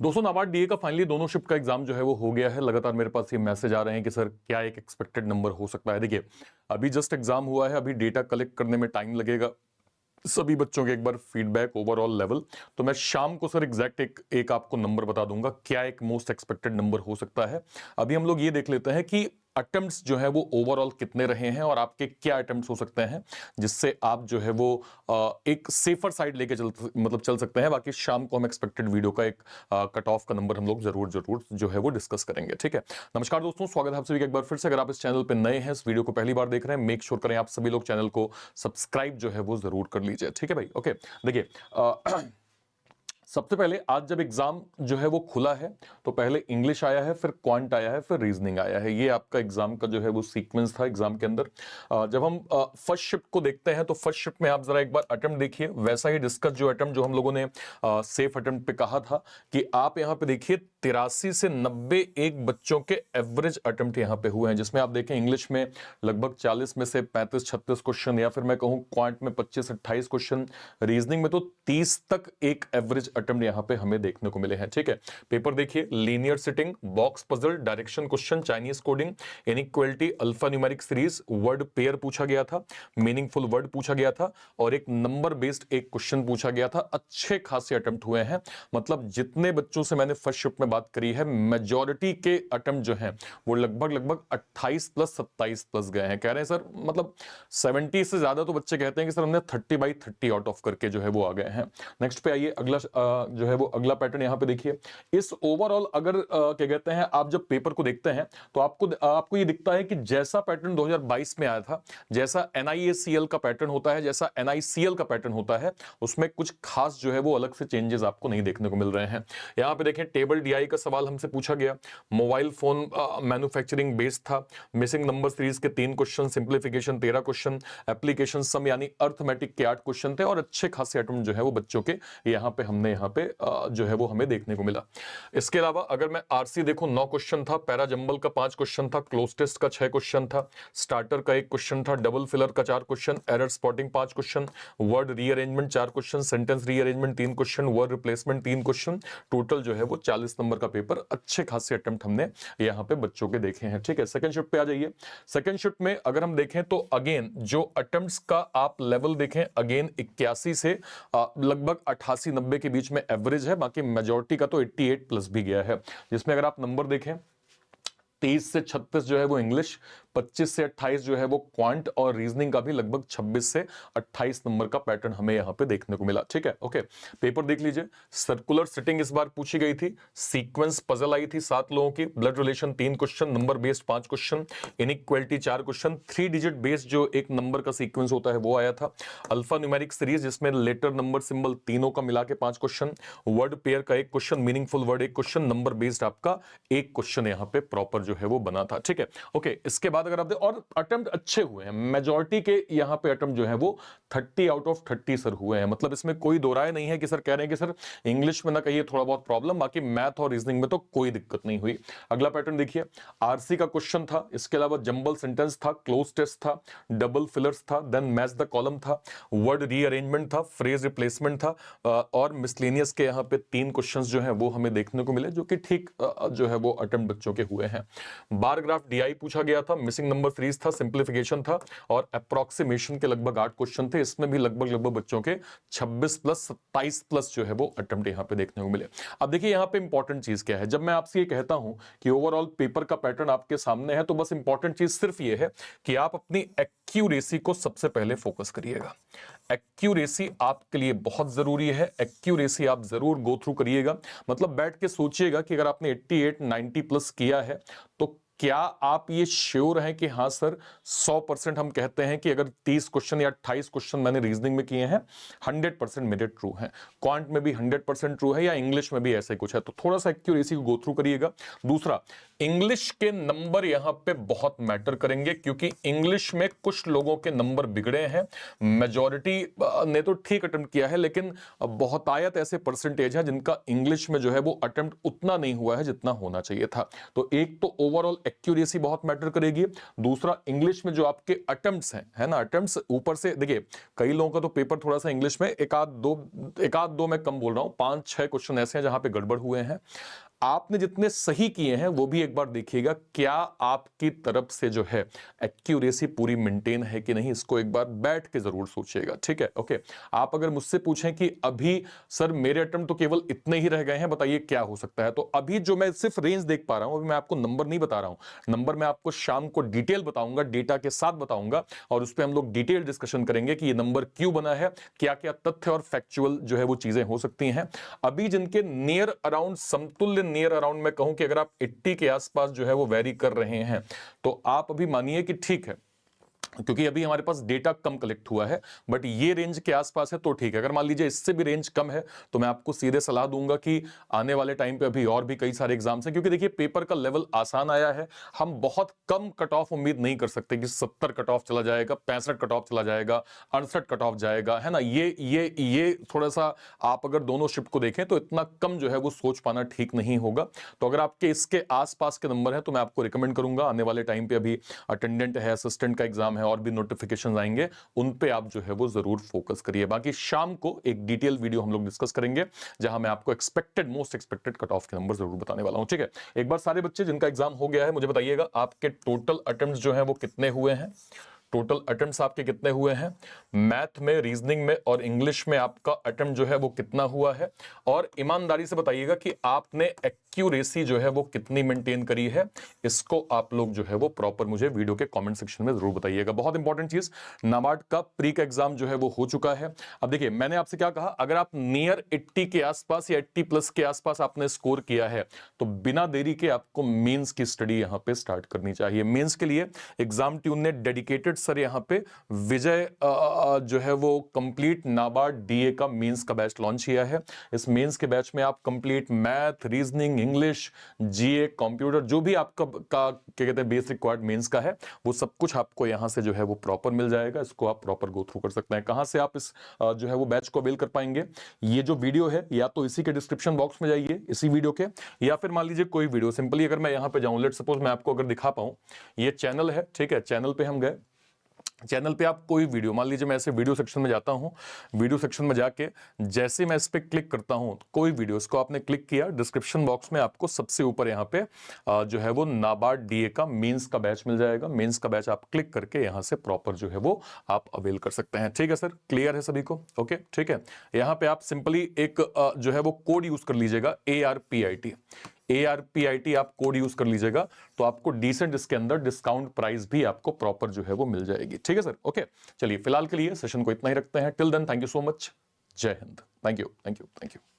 दोस्तों नाबार्ड डीए का फाइनली दोनों शिफ्ट का एग्जाम जो है वो हो गया है। लगातार मेरे पास ये मैसेज आ रहे हैं कि सर क्या एक एक्सपेक्टेड नंबर हो सकता है। देखिए अभी जस्ट एग्जाम हुआ है, अभी डेटा कलेक्ट करने में टाइम लगेगा सभी बच्चों के, एक बार फीडबैक ओवरऑल लेवल। तो मैं शाम को सर एग्जैक्ट एक आपको नंबर बता दूंगा क्या एक मोस्ट एक्सपेक्टेड नंबर हो सकता है। अभी हम लोग ये देख लेते हैं कि अटेम्प्ट्स जो है वो ओवरऑल कितने रहे हैं और आपके क्या अटेम्प्ट्स हो सकते हैं जिससे आप जो है वो एक सेफर साइड लेके चल सकते हैं। बाकी शाम को हम एक्सपेक्टेड वीडियो का एक कट ऑफ का नंबर हम लोग जरूर जरूर जो है वो डिस्कस करेंगे। ठीक है, नमस्कार दोस्तों, स्वागत है आप सभी का एक बार फिर से। अगर आप इस चैनल पे नए हैं, इस वीडियो को पहली बार देख रहे हैं, मेक श्योर करें आप सभी लोग चैनल को सब्सक्राइब जो है वो जरूर कर लीजिए। ठीक है भाई, ओके। देखिए सबसे पहले आज जब एग्जाम जो है वो खुला है तो पहले इंग्लिश आया है, फिर क्वांट आया है, फिर रीजनिंग आया है। ये आपका एग्जाम का जो है वो सीक्वेंस था एग्जाम के अंदर। जब हम फर्स्ट शिफ्ट को देखते हैं तो फर्स्ट शिफ्ट में आप जरा एक बार अटेम्प्ट देखिए, वैसा ही डिस्कस जो अटेम्प्ट जो हम लोगों ने सेफ अटेम्प्ट पे कहा था कि आप यहां पे देखिए 83 से 90 एक बच्चों के एवरेज अटेम्प्ट यहां पे हुए हैं, जिसमें आप देखें इंग्लिश में लगभग 40 में से 35-36 क्वेश्चन, या फिर मैं कहूं क्वांट में 25-28 क्वेश्चन, रीजनिंग में तो 30 तक एक एवरेज अटेम्प्ट यहां पे हमें देखने को मिले हैं। ठीक है, पेपर देखिए, linear sitting, box puzzle, direction question, Chinese coding, inequality, alpha numeric series, word pair पूछा गया था, मीनिंगफुल वर्ड पूछा गया था और एक नंबर बेस्ड एक क्वेश्चन पूछा गया था। अच्छे खासे अटेम्प्ट हुए हैं। मतलब जितने बच्चों से मैंने फर्स्ट शिफ्ट में बात करी है, मेजॉरिटी के अटेम्प्ट जो हैं वो लगभग 28 प्लस 27 प्लस गए हैं। कह रहे हैं सर मतलब 70 से ज्यादा तो बच्चे कहते हैं कि सर हमने 30/30 आउट ऑफ करके जो है वो आ गए हैं। नेक्स्ट पे आइए, अगला जो है वो अगला पैटर्न यहां पे देखिए। इस ओवरऑल अगर क्या कहते हैं, आप जब पेपर को देखते हैं तो आपको ये दिखता है कि जैसा पैटर्न 2022 में आया था, जैसा एनआईएसीएल का पैटर्न होता है, जैसा एनआईसीएल का पैटर्न होता है, उसमें कुछ खास जो है वो अलग से चेंजेस आपको नहीं देखने को मिल रहे हैं। यहां पे देखें, टेबल डीआई का सवाल हमसे पूछा गया, मोबाइल फोन मैन्युफैक्चरिंग बेस्ड था, मिसिंग नंबर सीरीज के 3 क्वेश्चन, सिंप्लीफिकेशन 13 क्वेश्चन, एप्लीकेशन सम यानी अर्थमेटिक के 8 क्वेश्चन थे और अच्छे खासे अटेम्प्ट जो है वो बच्चों के यहां पे हमने यहां पे जो है वो हमें देखने को मिला। इसके अलावा अगर मैं आरसी देखूं, 9 क्वेश्चन था, पैरा जंबल का 5 क्वेश्चन था, क्लोज टेस्ट का 6 क्वेश्चन था, स्टार्टर का 1 क्वेश्चन था, डबल फिलर का 4 question, error spotting 5 question, word rearrangement 4 question, sentence rearrangement 3 question, word replacement 3 question, total जो है वो 40 नंबर का पेपर। अच्छे खासे अटेम्प्ट हमने यहां पे बच्चों के देखे हैं। ठीक है, सेकंड शिफ्ट पे आ जाइए। सेकंड शिफ्ट में अगर हम देखें तो अगेन जो अटेम्प्ट्स का आप लेवल देखें, अगेन 81 से लगभग 88-90 के बीच में एवरेज है। बाकी मेजॉरिटी का तो 88 प्लस भी गया है, जिसमें अगर आप नंबर देखें 23 से 36 जो है वो इंग्लिश, 25 से 28 जो है वो क्वांट और रीजनिंग का भी लगभग 26 से 28 नंबर का पैटर्न हमें यहां पे देखने को मिला। ठीक है, ओके। पेपर देख लीजिए, सर्कुलर सिटिंग इस बार पूछी गई थी, सीक्वेंस पजल आई थी 7 लोगों की, blood relation 3 question, number based 5 question, inequality 4 question, 3 digit based जो एक नंबर का सीक्वेंस होता है वो आया था, अल्फा न्यूमेरिक सीरीज जिसमें लेटर नंबर सिंबल तीनों का मिला के 5 क्वेश्चन, वर्ड पेयर का 1 question, meaningful word 1 question, number based आपका 1 क्वेश्चन यहां पे प्रॉपर जो है वो बना था। ठीक है, ओके। इसके बाद अगर आप और अटेम्प्ट अच्छे हुए हैं, मेजॉरिटी के यहां पे अटेम्प्ट जो है वो 30 आउट ऑफ 30 सर हुए हैं। मतलब इसमें कोई दो राय नहीं है कि सर कह रहे हैं कि सर इंग्लिश में ना कहिए थोड़ा बहुत प्रॉब्लम, बाकी मैथ और रीजनिंग में तो कोई दिक्कत नहीं हुई। अगला पैटर्न देखिए, आरसी का क्वेश्चन था, इसके अलावा जंबल सेंटेंस था, क्लोज टेस्ट था, डबल फिलर्स था, देन मैच द कॉलम था, वर्ड रीअरेंजमेंट था, फ्रेज रिप्लेसमेंट था और मिसलेनियस के यहां पे 3 क्वेश्चंस जो है वो हमें देखने को मिले, जो कि ठीक जो है वो अटेम्प्ट बच्चों के हुए हैं। बार ग्राफ डीआई पूछा गया था, मिसिंग नंबर सीरीज था, सिंप्लीफिकेशन था और अप्रोक्सीमेशन के लगभग 8 क्वेश्चन थे। इसमें भी लगभग बच्चों के 26 प्लस 27 प्लस जो है वो अटेम्प्ट यहां पे देखने को मिले। अब देखिए यहां पे इंपॉर्टेंट चीज क्या है, जब मैं आपसे ये कहता हूं कि ओवरऑल पेपर का पैटर्न आपके सामने है, तो बस इंपॉर्टेंट चीज सिर्फ ये है कि आप अपनी एक्यूरेसी को सबसे पहले फोकस करिएगा। एक्यूरेसी आपके लिए बहुत जरूरी है, एक्यूरेसी आप जरूर गो थ्रू करिएगा। मतलब बैठ के सोचिएगा कि अगर आपने 88-90 प्लस किया है तो क्या आप ये श्योर हैं कि हाँ सर 100% हम कहते हैं कि अगर 30 क्वेश्चन या 28 क्वेश्चन मैंने रीजनिंग में किए हैं 100% मेरे ट्रू हैं, क्वांट में भी 100% ट्रू है या इंग्लिश में भी ऐसे कुछ है, तो थोड़ा सा एक्यूरेसी को गो थ्रू करिएगा। दूसरा, इंग्लिश के नंबर यहां पे बहुत मैटर करेंगे, क्योंकि इंग्लिश में कुछ लोगों के नंबर बिगड़े हैं। मेजॉरिटी ने तो ठीक अटेम्प्ट किया है, लेकिन बहुतायत ऐसे परसेंटेज है जिनका इंग्लिश में जो है वो अटेम्प्ट उतना नहीं हुआ है जितना होना चाहिए था। तो एक तो ओवरऑल एक्यूरेसी बहुत मैटर करेगी। दूसरा, इंग्लिश में जो आपके अटेम्प्ट्स हैं, है ना, अटेम्प्ट्स ऊपर से देखिए, कई लोगों का तो पेपर थोड़ा सा इंग्लिश में एक आध दो मैं कम बोल रहा हूं, 5-6 क्वेश्चन ऐसे हैं जहां पे गड़बड़ हुए हैं। आपने जितने सही किए हैं वो भी एक बार देखिएगा, क्या आपकी तरफ से जो है एक्यूरेसी पूरी मेंटेन है कि नहीं, इसको एक बार बैठ के जरूर सोचिएगा, ठीक है। ओके, आप अगर मुझसे पूछें कि अभी सर मेरे अटेम्प्ट तो केवल इतने ही रह गए हैं, बताइए क्या हो सकता है, तो अभी जो मैं सिर्फ रेंज देख पा रहा हूं, अभी मैं आपको नंबर नहीं बता रहा हूं। नंबर मैं आपको शाम को डिटेल बताऊंगा, डेटा के साथ बताऊंगा, और उस पर हम लोग डिटेल डिस्कशन करेंगे कि ये नंबर क्यों बना है, क्या क्या तथ्य और फैक्चुअल जो है वो चीजें हो सकती हैं। अभी जिनके नियर अराउंड समतुल्य, नियर अराउंड मैं कहूं कि अगर आप 80 के आसपास जो है वो वेरी कर रहे हैं, तो आप अभी मानिए कि ठीक है, क्योंकि अभी हमारे पास डेटा कम कलेक्ट हुआ है, बट ये रेंज के आसपास है तो ठीक है। अगर मान लीजिए इससे भी रेंज कम है, तो मैं आपको सीधे सलाह दूंगा कि आने वाले टाइम पे अभी और भी कई सारे एग्जाम्स हैं, क्योंकि देखिए पेपर का लेवल आसान आया है। हम बहुत कम कट ऑफ उम्मीद नहीं कर सकते कि 70 कट ऑफ चला जाएगा, 65 कट ऑफ चला जाएगा, 68 कट ऑफ जाएगा, है ना। ये थोड़ा सा आप अगर दोनों शिफ्ट को देखें तो इतना कम जो है वो सोच पाना ठीक नहीं होगा। तो अगर आपके इसके आसपास के नंबर है तो मैं आपको रिकमेंड करूंगा, आने वाले टाइम पे अभी अटेंडेंट है, असिस्टेंट का एग्जाम है, और भी नोटिफिकेशन आएंगे, उन पे आप जो है वो जरूर फोकस करिए। बाकी शाम को एक डिटेल वीडियो हम लोग डिस्कस करेंगे, जहां मैं आपको मोस्ट एक्सपेक्टेड कट ऑफ के नंबर जरूर बताने वाला हूं, ठीक है। एक बार सारे बच्चे जिनका एग्जाम हो गया है मुझे बताइएगा, आपके टोटल अटेम्प्ट्स जो है वो कितने हुए हैं, टोटल अटेम्प्ट्स आपके कितने हुए हैं, मैथ में, रीजनिंग में और इंग्लिश में आपका अटेम्प्ट जो है वो कितना हुआ है, और ईमानदारी से बताइएगा कि आपने एक्यूरेसी जो है वो कितनी मेंटेन करी है। इसको आप लोग जो है वो प्रॉपर मुझे वीडियो के कमेंट सेक्शन में जरूर बताइएगा। बहुत इंपॉर्टेंट चीज, नाबार्ड का प्री का एग्जाम जो है वो हो चुका है। अब देखिए, मैंने आपसे क्या कहा, अगर आप नियर 80 के आसपास या 80 प्लस के आसपास आपने स्कोर किया है, तो बिना देरी के आपको मेंस की स्टडी यहां पे स्टार्ट करनी चाहिए। मेंस के लिए एग्जाम ट्यून ने डेडिकेटेड सर यहाँ पे विजय जो है वो कंप्लीट नाबार्ड डीए का मेंस का बैच लॉन्च किया है। इस मेंस के बैच में आप कंप्लीट मैथ, रीजनिंग, इंग्लिश, जीए, कंप्यूटर, जो भी आपका क्या कहते हैं बेसिक रिक्वायर्ड मेंस का है, वो सब कुछ आपको यहाँ से जो है वो प्रॉपर मिल जाएगा। इसको आप प्रॉपर गो थ्रू कर सकते हैं। कहां से आप इस जो है वो बैच को अवेल कर पाएंगे, ये जो वीडियो है या तो इसी के डिस्क्रिप्शन बॉक्स में जाइए, इसी वीडियो के, या फिर मान लीजिए कोई वीडियो सिंपली अगर मैं यहाँ पे जाऊं, लेट सपोज मैं आपको अगर दिखा पाऊं, ये चैनल है, ठीक है, चैनल पे हम गए, चैनल पे आप कोई वीडियो, मान लीजिए मैं ऐसे वीडियो सेक्शन में जाता हूं, वीडियो सेक्शन में जाके जैसे मैं इस पे क्लिक करता हूं, तो कोई वीडियो, इसको आपने क्लिक किया, डिस्क्रिप्शन बॉक्स में आपको सबसे ऊपर यहां पे जो है वो नाबार्ड डीए का मेंस का बैच मिल जाएगा। मेंस का बैच आप क्लिक करके यहां से प्रॉपर जो है वो आप अवेल कर सकते हैं, ठीक है सर, क्लियर है सभी को, ओके, ठीक है। यहां पे आप सिंपली एक जो है वो कोड यूज कर लीजिएगा, ARPIT आप कोड यूज कर लीजिएगा, तो आपको डिसेंट इसके अंदर डिस्काउंट प्राइस भी आपको प्रॉपर जो है वो मिल जाएगी, ठीक है सर, ओके। चलिए फिलहाल के लिए सेशन को इतना ही रखते हैं। Till then, thank you so much, Jai Hind, thank you, thank you, thank you.